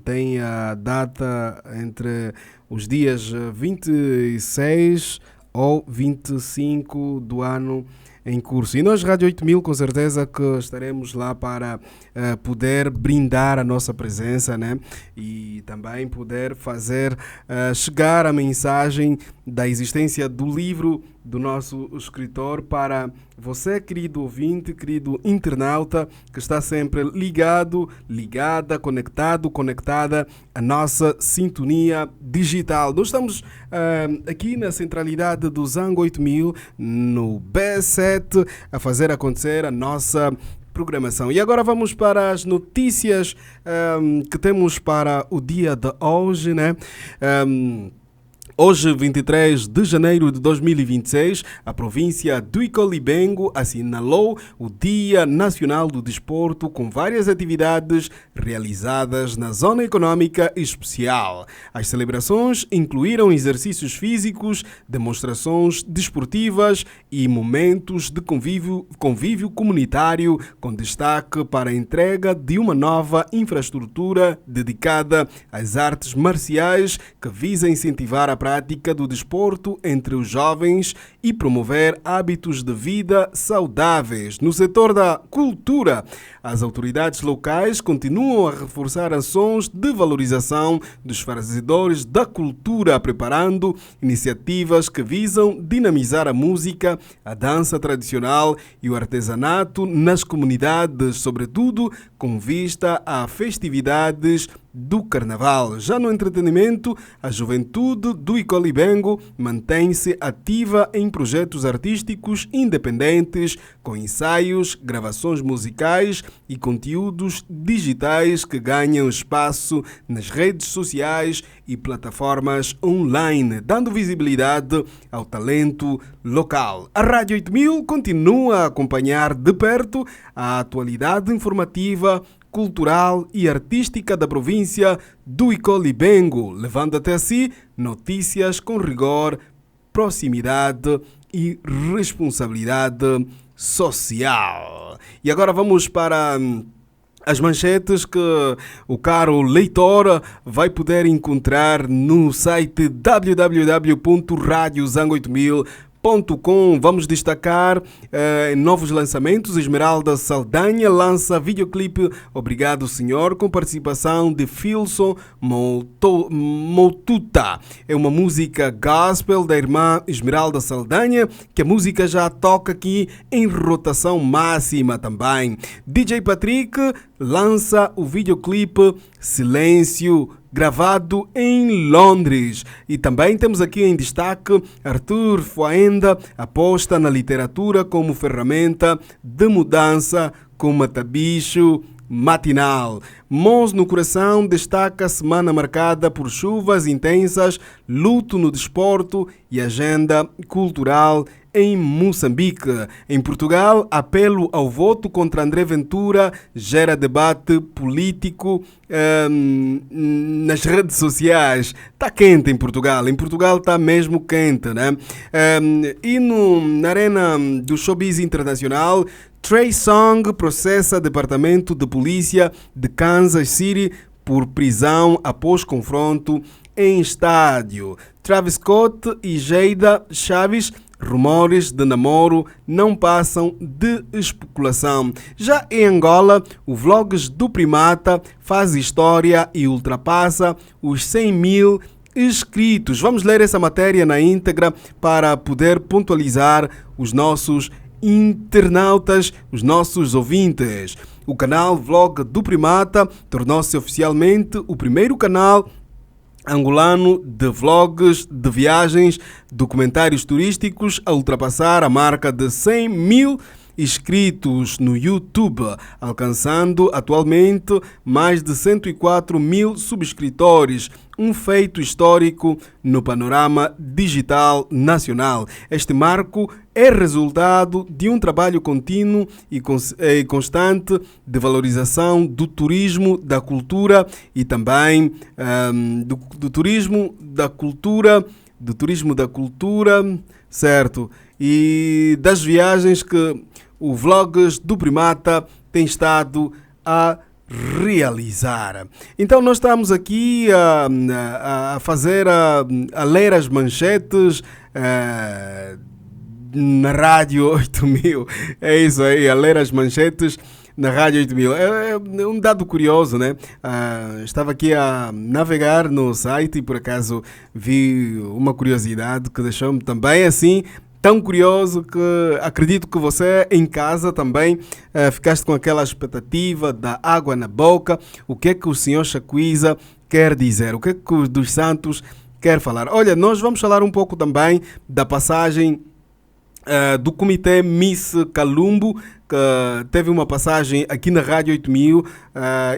tem a data entre os dias 26 ou 25 do ano em curso. E nós, Rádio 8000, com certeza que estaremos lá para poder brindar a nossa presença, né? E também poder fazer chegar a mensagem da existência do livro do nosso escritor para você, querido ouvinte, querido internauta, que está sempre ligada, conectada à nossa sintonia digital. Nós estamos aqui na centralidade do Zango 8000, no B7, a fazer acontecer a nossa programação. E agora vamos para as notícias que temos para o dia de hoje, né? Hoje, 23 de janeiro de 2026, a província do Icolibengo assinalou o Dia Nacional do Desporto, com várias atividades realizadas na Zona Econômica Especial. As celebrações incluíram exercícios físicos, demonstrações desportivas e momentos de convívio comunitário, com destaque para a entrega de uma nova infraestrutura dedicada às artes marciais, que visa incentivar a prática do desporto entre os jovens e promover hábitos de vida saudáveis. No setor da cultura, as autoridades locais continuam a reforçar ações de valorização dos fazedores da cultura, preparando iniciativas que visam dinamizar a música, a dança tradicional e o artesanato nas comunidades, sobretudo com vista a festividades do Carnaval. Já no entretenimento, a juventude do Icolibengo mantém-se ativa em projetos artísticos independentes, com ensaios, gravações musicais e conteúdos digitais que ganham espaço nas redes sociais e plataformas online, dando visibilidade ao talento local. A Rádio 8000 continua a acompanhar de perto a atualidade informativa, cultural e artística da província do Icolibengo, levando até si notícias com rigor, proximidade e responsabilidade social. E agora vamos para as manchetes que o caro leitor vai poder encontrar no site www.radiozango8000.com. Vamos destacar novos lançamentos. Esmeralda Saldanha lança videoclipe Obrigado Senhor, com participação de Filson Motuta. É uma música gospel da irmã Esmeralda Saldanha, que a música já toca aqui em rotação máxima também. DJ Patrick lança o videoclipe Silêncio, gravado em Londres. E também temos aqui em destaque Arthur Fuaenda aposta na literatura como ferramenta de mudança com Matabicho matinal. Mãos no Coração destaca a semana marcada por chuvas intensas, luto no desporto e agenda cultural em Moçambique. Em Portugal, apelo ao voto contra André Ventura gera debate político nas redes sociais. Está quente em Portugal. Em Portugal está mesmo quente, né? E na arena do showbiz internacional, Trey Songz processa Departamento de Polícia de Kansas City por prisão após confronto em estádio. Travis Scott e Jada Chaves, rumores de namoro não passam de especulação. Já em Angola, o Vlogs do Primata faz história e ultrapassa os 100 mil inscritos. Vamos ler essa matéria na íntegra para poder pontualizar os nossos internautas, os nossos ouvintes. O canal Vlog do Primata tornou-se oficialmente o primeiro canal angolano de vlogs de viagens, documentários turísticos a ultrapassar a marca de 100 mil inscritos no YouTube, alcançando atualmente mais de 104 mil subscritores, um feito histórico no panorama digital nacional. Este marco é resultado de um trabalho contínuo e constante de valorização do turismo, da cultura e também do turismo da cultura, certo? E das viagens que o Vlogs do Primata tem estado a realizar. Então nós estamos aqui a fazer, a ler as manchetes na Rádio 8000. É isso aí, a ler as manchetes na Rádio 8000. É um dado curioso, né? Estava aqui a navegar no site e por acaso vi uma curiosidade que deixou-me também assim tão curioso, que acredito que você em casa também ficaste com aquela expectativa da água na boca. O que é que o senhor Chacuiza quer dizer? O que é que o dos Santos quer falar? Olha, nós vamos falar um pouco também da passagem do Comitê Miss Calumbo, que teve uma passagem aqui na Rádio 8000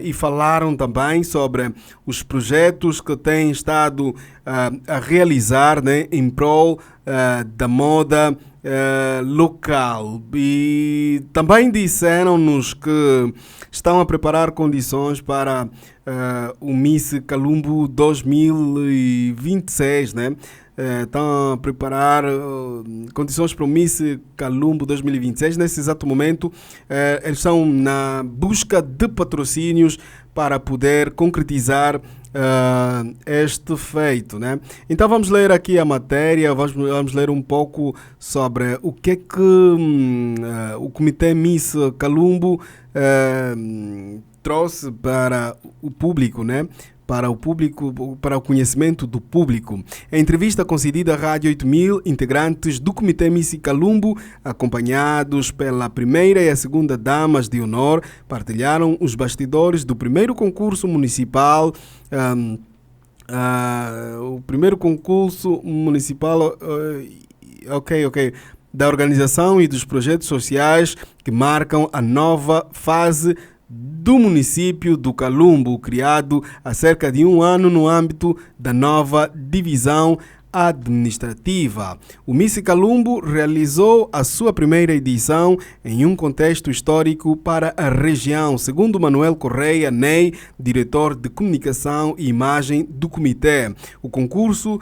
e falaram também sobre os projetos que têm estado a realizar, né, em prol da moda local. E também disseram-nos que estão a preparar condições para o Miss Calumbo 2026, né? Estão a preparar condições para o Miss Calumbo 2026. Nesse exato momento, eles estão na busca de patrocínios para poder concretizar este feito, né? Então vamos ler aqui a matéria, vamos ler um pouco sobre o que é que o Comitê Miss Calumbo trouxe para o público, né? para o público, para o conhecimento do público. Em entrevista concedida à Rádio 8000, integrantes do Comitê Missi Kalumbo, acompanhados pela primeira e a segunda damas de honor, partilharam os bastidores do primeiro concurso municipal. O primeiro concurso municipal, da organização e dos projetos sociais que marcam a nova fase do município do Kalumbo, criado há cerca de um ano no âmbito da nova divisão administrativa. O Missi Kalumbo realizou a sua primeira edição em um contexto histórico para a região, segundo Manuel Correia Ney, diretor de comunicação e imagem do comitê. O concurso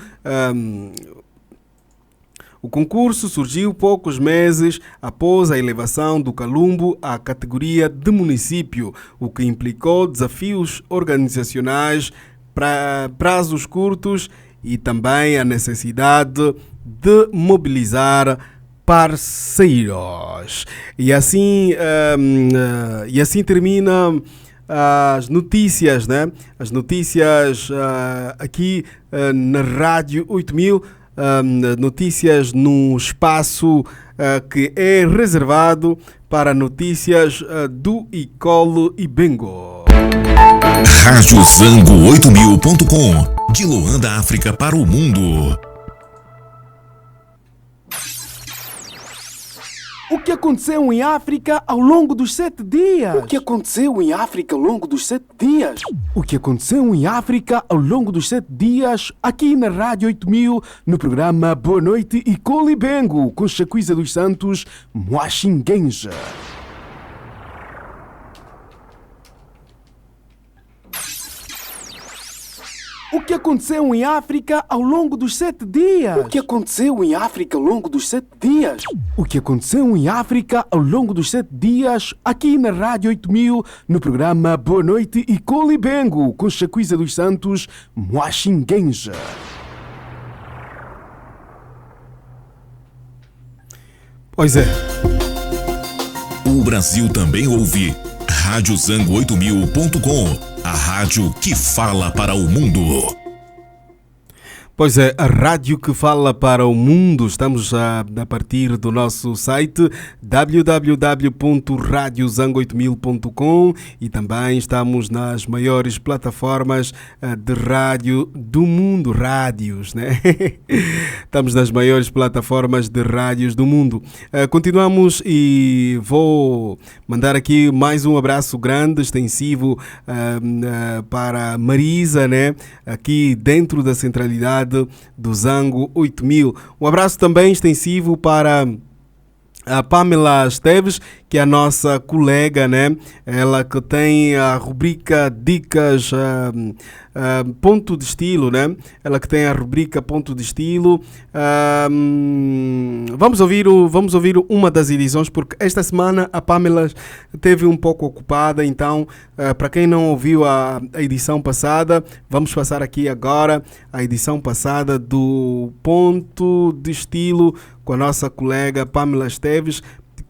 surgiu poucos meses após a elevação do Kalumbo à categoria de município, o que implicou desafios organizacionais, prazos curtos e também a necessidade de mobilizar parceiros. E assim termina as notícias, né? As notícias aqui na Rádio 8000. Notícias no espaço que é reservado para notícias do Icolo Ibengo. Rádio Zango 8000.com, de Luanda, África para o mundo. O que aconteceu em África ao longo dos 7 dias? O que aconteceu em África ao longo dos 7 dias? O que aconteceu em África ao longo dos 7 dias, aqui na Rádio 8000, no programa Boa Noite Icolo Ibengo, com Chacuíza dos Santos, Moaxinguenja. O que aconteceu em África ao longo dos 7 dias? O que aconteceu em África ao longo dos 7 dias? O que aconteceu em África ao longo dos 7 dias, aqui na Rádio 8000, no programa Boa Noite Icolo Ibengo, com Chacuíza dos Santos, Moaxinguenja. Pois é. O Brasil também ouve Rádio Zango 8000.com, a rádio que fala para o mundo. Pois é, a rádio que fala para o mundo. Estamos a partir do nosso site www.radiozango8000.com e também estamos nas maiores plataformas de rádio do mundo. Rádios, né? Estamos nas maiores plataformas de rádios do mundo. Continuamos e vou mandar aqui mais um abraço grande, extensivo para Marisa, né? Aqui dentro da centralidade do Zango 8000. Um abraço também extensivo para a Pamela Esteves, que é a nossa colega, né? Ela que tem a rubrica Dicas Ponto de Estilo, né? Ela que tem a rubrica Ponto de Estilo. Vamos ouvir uma das edições, porque esta semana a Pamela esteve um pouco ocupada, então para quem não ouviu a edição passada, vamos passar aqui agora a edição passada do Ponto de Estilo com a nossa colega Pamela Esteves,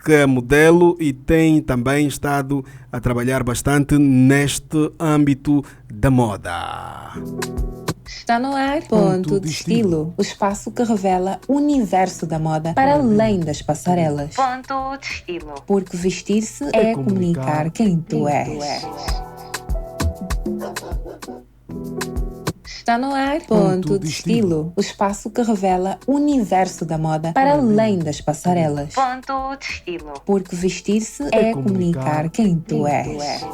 que é modelo e tem também estado a trabalhar bastante neste âmbito da moda. Está no ar Ponto de Estilo, o espaço que revela o universo da moda para além das passarelas. Ponto de Estilo. Porque vestir-se é comunicar quem tu és. Está no ar Ponto de Estilo, o espaço que revela o universo da moda para além das passarelas. Ponto de Estilo. Porque vestir-se é comunicar quem tu és.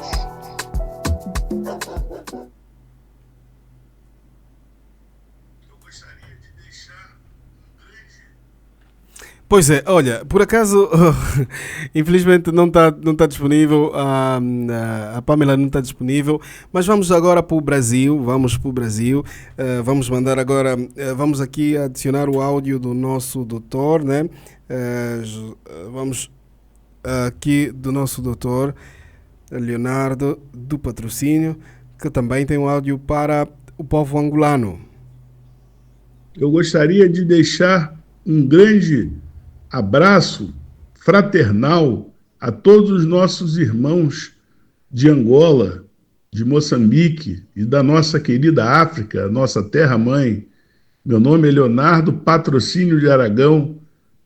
Pois é, olha, por acaso, infelizmente não está disponível, a Pamela não está disponível, mas vamos agora para o Brasil, vamos mandar agora, vamos aqui adicionar o áudio do nosso doutor, né? Vamos aqui do nosso doutor Leonardo do Patrocínio, que também tem um áudio para o povo angolano. Eu gostaria de deixar um grande abraço fraternal a todos os nossos irmãos de Angola, de Moçambique e da nossa querida África, nossa terra-mãe. Meu nome é Leonardo Patrocínio de Aragão,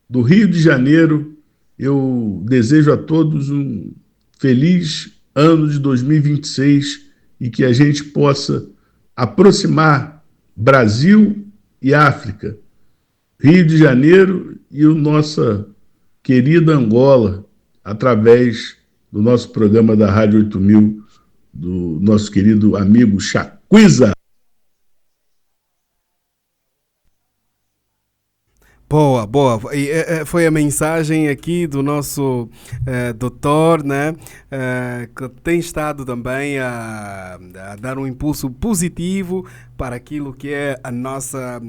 do Rio de Janeiro. Eu desejo a todos um feliz ano de 2026 e que a gente possa aproximar Brasil e África, Rio de Janeiro e a nossa querida Angola, através do nosso programa da Rádio 8000, do nosso querido amigo Chacuiza. Boa, boa. E, foi a mensagem aqui do nosso doutor, né? Que tem estado também a dar um impulso positivo para aquilo que é a nossa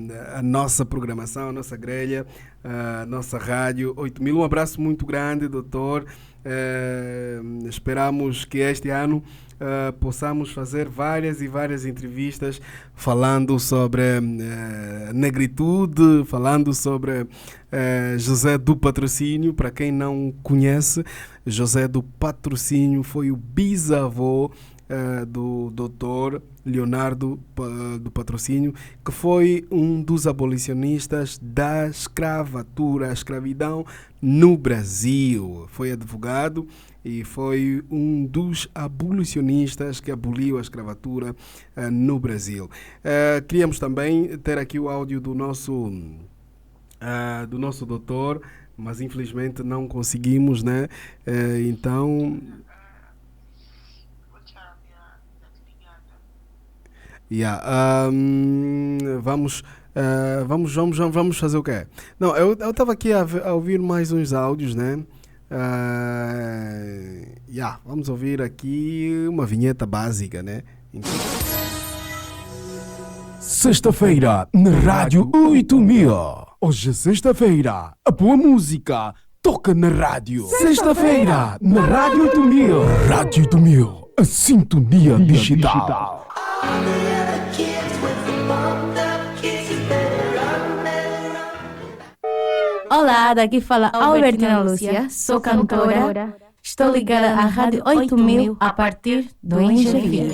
programação, a nossa grelha, a nossa rádio 8000. Um abraço muito grande, doutor. Esperamos que este ano possamos fazer várias e várias entrevistas falando sobre negritude, falando sobre José do Patrocínio. Para quem não conhece, José do Patrocínio foi o bisavô do doutor Leonardo do Patrocínio, que foi um dos abolicionistas da escravatura, a escravidão no Brasil. Foi advogado e foi um dos abolicionistas que aboliu a escravatura no Brasil. Queríamos também ter aqui o áudio do nosso doutor, mas infelizmente não conseguimos, né? Então... Vamos fazer o quê? Não, eu estava aqui a ouvir mais uns áudios, né? Vamos ouvir aqui uma vinheta básica, né? Sexta-feira, na Rádio 8000. Hoje é sexta-feira, a boa música toca na rádio. Sexta-feira, na Rádio 8000. Rádio 8000, a sintonia digital. Olá, daqui fala Albertina Lúcia, sou cantora, estou ligada à Rádio 8000 a partir do Engenharia.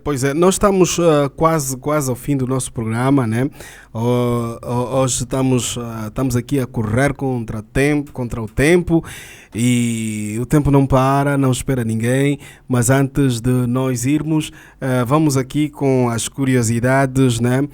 Pois é, nós estamos quase ao fim do nosso programa, né? Hoje estamos aqui a correr contra o tempo, e o tempo não para, não espera ninguém, mas antes de nós irmos, vamos aqui com as curiosidades, né?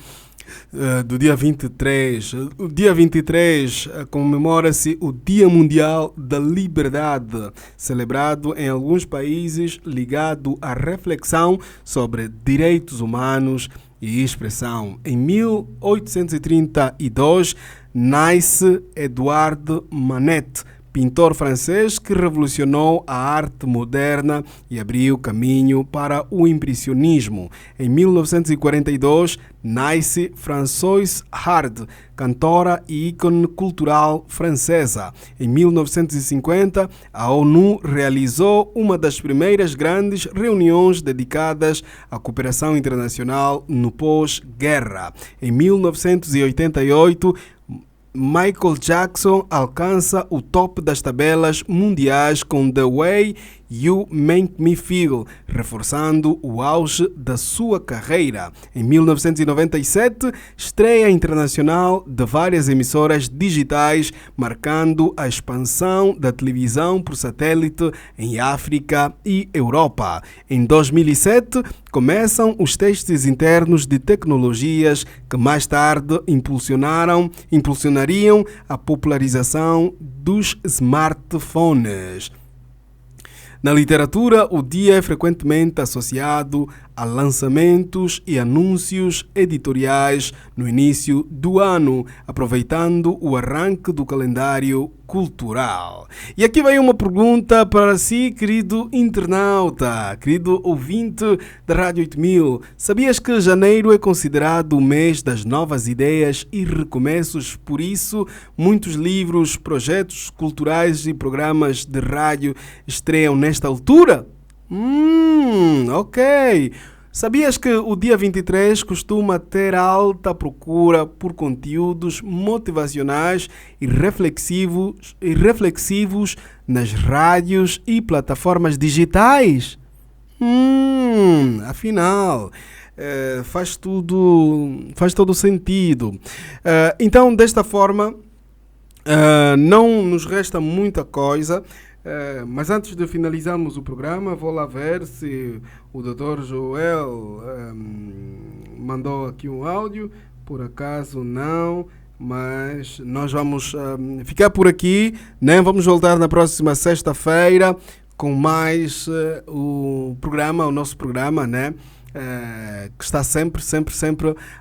Do dia 23. O dia 23 comemora-se o Dia Mundial da Liberdade, celebrado em alguns países ligado à reflexão sobre direitos humanos e expressão. Em 1832 nasce Edouard Manet, pintor francês que revolucionou a arte moderna e abriu caminho para o impressionismo. Em 1942, nasce Françoise Hardy, cantora e ícone cultural francesa. Em 1950, a ONU realizou uma das primeiras grandes reuniões dedicadas à cooperação internacional no pós-guerra. Em 1988, Michael Jackson alcança o top das tabelas mundiais com The Way You Make Me Feel, reforçando o auge da sua carreira. Em 1997, estreia internacional de várias emissoras digitais, marcando a expansão da televisão por satélite em África e Europa. Em 2007, começam os testes internos de tecnologias que mais tarde impulsionariam a popularização dos smartphones. Na literatura, o dia é frequentemente associado a lançamentos e anúncios editoriais no início do ano, aproveitando o arranque do calendário cultural. E aqui vai uma pergunta para si, querido internauta, querido ouvinte da Rádio 8000. Sabias que janeiro é considerado o mês das novas ideias e recomeços? Por isso, muitos livros, projetos culturais e programas de rádio estreiam nesta altura? Ok. Sabias que o dia 23 costuma ter alta procura por conteúdos motivacionais e reflexivos nas rádios e plataformas digitais? Afinal, faz todo sentido. Então, desta forma, não nos resta muita coisa. Mas antes de finalizarmos o programa, vou lá ver se o Dr. Joel mandou aqui um áudio. Por acaso não, mas nós vamos ficar por aqui, né? Vamos voltar na próxima sexta-feira com mais o nosso programa, né? Que está sempre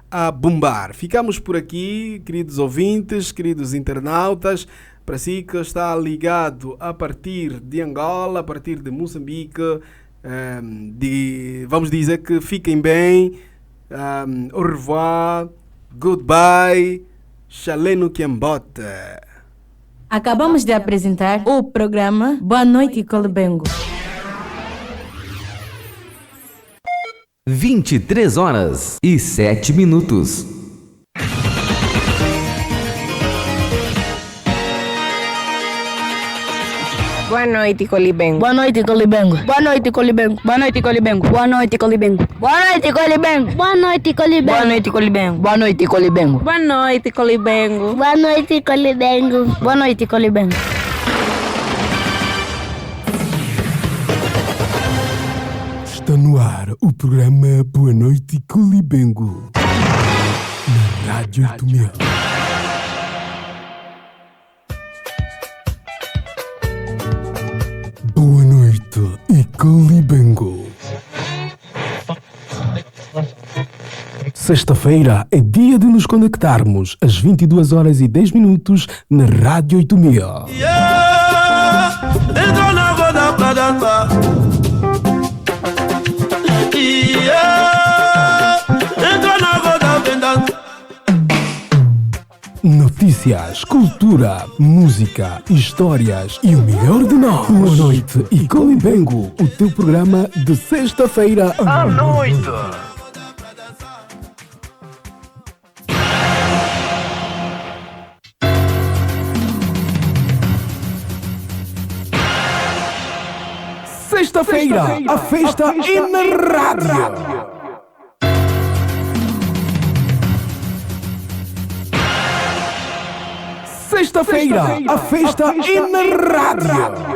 a bombar. Ficamos por aqui, queridos ouvintes, queridos internautas. Para si que está ligado a partir de Angola, a partir de Moçambique, vamos dizer que fiquem bem, au revoir, goodbye, chaleno Kiambote. Acabamos de apresentar o programa Boa Noite Colibengo. 23h07. Boa noite, Colibengo. Boa noite, Colibengo. Boa noite, Colibengo. Boa noite, Colibengo. Boa noite, Colibengo. Boa noite, Colibengo. Boa noite, Colibengo. Boa noite, Colibengo. Boa noite, Colibengo. Boa noite, Colibengo. Boa noite, Colibengo. Boa noite, Colibengo. Está no ar o programa Boa Noite Colibengo na Rádio 8000. Boa noite e Colibengo. Sexta-feira é dia de nos conectarmos às 22h10 na Rádio 8000. Entra na roda pra dançar. Entra na roda, vem dançar. Notícias, cultura, música, histórias e o melhor de nós. Boa noite e Colibengo, o teu programa de sexta-feira à noite. Sexta-feira, a festa é na rádio. Sexta-feira, a festa é na rádio.